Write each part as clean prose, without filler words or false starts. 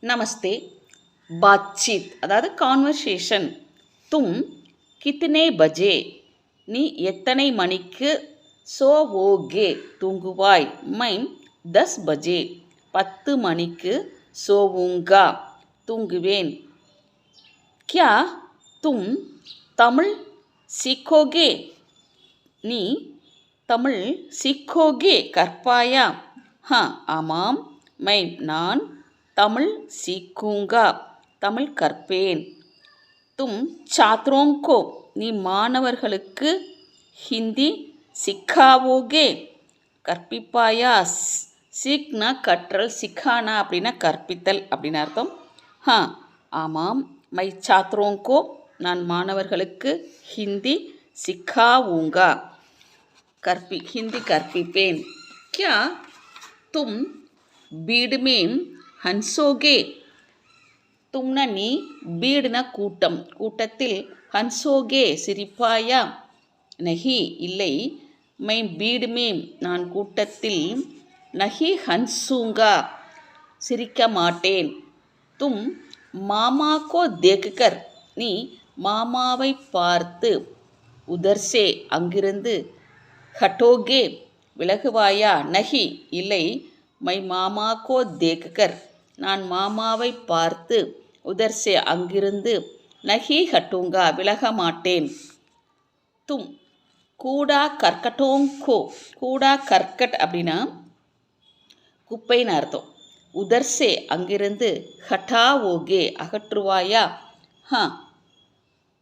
நமஸ்தே. பாத்சீத் அதாவது கான்வர்சேஷன். தும் கித்னே பஜே, நீ எத்தனை மணிக்கு சோவோகே தூங்குவாய். மைம் 10 பஜே, 10 மணிக்கு சோவுங்கா தூங்குவேன். கியா தும் தமிழ் சீக்கோகே, நீ தமிழ் சீக்கோகே கற்பாயா. ஆமாம். மைம் நான் தமிழ் சீக்கூங்கா தமிழ் கற்பேன். தும் சாத்ரோங்கோ, நீ மாணவர்களுக்கு ஹிந்தி சிக்காவோகே கற்பிப்பாயா. சீக்னா கற்றல், சிக்கானா அப்படின்னா கற்பித்தல் அப்படின்னு அர்த்தம். ஆமாம். மை சாத்ரோங்கோ, நான் மாணவர்களுக்கு ஹிந்தி சிக்காவூங்கா ஹிந்தி கற்பிப்பேன். கியா தும் பீடுமேம் ஹன்சோகே, தும்னா நீ, பீடுனா கூட்டம், கூட்டத்தில் ஹன்சோகே சிரிப்பாயா. நஹி இல்லை. மை பீடுமேம் நான் கூட்டத்தில், நஹி ஹன்சூங்கா சிரிக்க மாட்டேன். தும் மாமா கோ தேக்குகர், நீ மாமாவை பார்த்து, உதர்சே அங்கிருந்து, ஹட்டோகே விலகுவாயா. நஹி இல்லை. மை மாமா கோ தேக்குகர், நான் மாமாவை பார்த்து, உதர்சே அங்கிருந்து, நஹி ஹட்டூங்கா விலக மாட்டேன். தும் கூடா கர்கட்டோங்கோ, கூடா கர்கட் அப்படின்னா குப்பைன்னு அர்த்தம். உதர்சே அங்கிருந்து, ஹட்டாவோகே அகற்றுவாயா.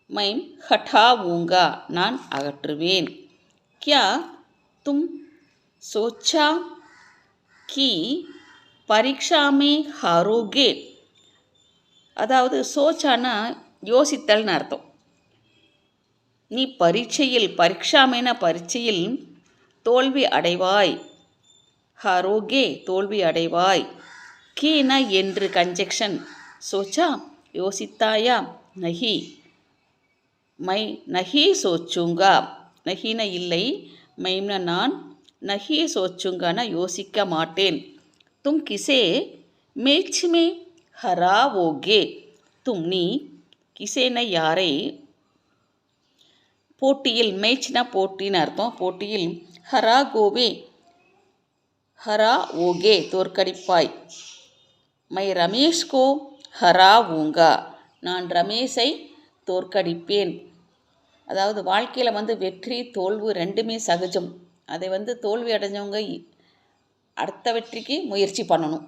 மைம் ஹட்டாவூங்கா நான் அகற்றுவேன். கியா தும் சோச்சா கி பரீட்சாமே ஹாரோகே, அதாவது சோச்சானா யோசித்தல்னு அர்த்தம். நீ பரீட்சையில், பரீட்சாமேனா பரீட்சையில் தோல்வி அடைவாய். ஹாரோகே தோல்வி அடைவாய். கீனா என்று கன்ஜெக்ஷன். சோச்சா யோசித்தாயா. நஹி மை நஹி சோச்சுங்கா, நஹின இல்லை, மைம்னா நான், நஹி சோச்சுங்கானா யோசிக்க மாட்டேன். தும் கிசே மேட்ச் மே ஹராவோகே, தும் நீ, கிசேன யாரை, போட்டியில், மேட்ச்னா போட்டின்னு அர்த்தம், போட்டியில் ஹராகோவே ஹராவோகே தோற்கடிப்பாய். மை ரமேஷ்கோ ஹராவூங்கா, நான் ரமேஷை தோற்கடிப்பேன். அதாவது வாழ்க்கையில் வெற்றி தோல்வி ரெண்டுமே சகஜம். அதை தோல்வி அடைஞ்சவங்க அடுத்த வெற்றிக்கு முயற்சி பண்ணணும்.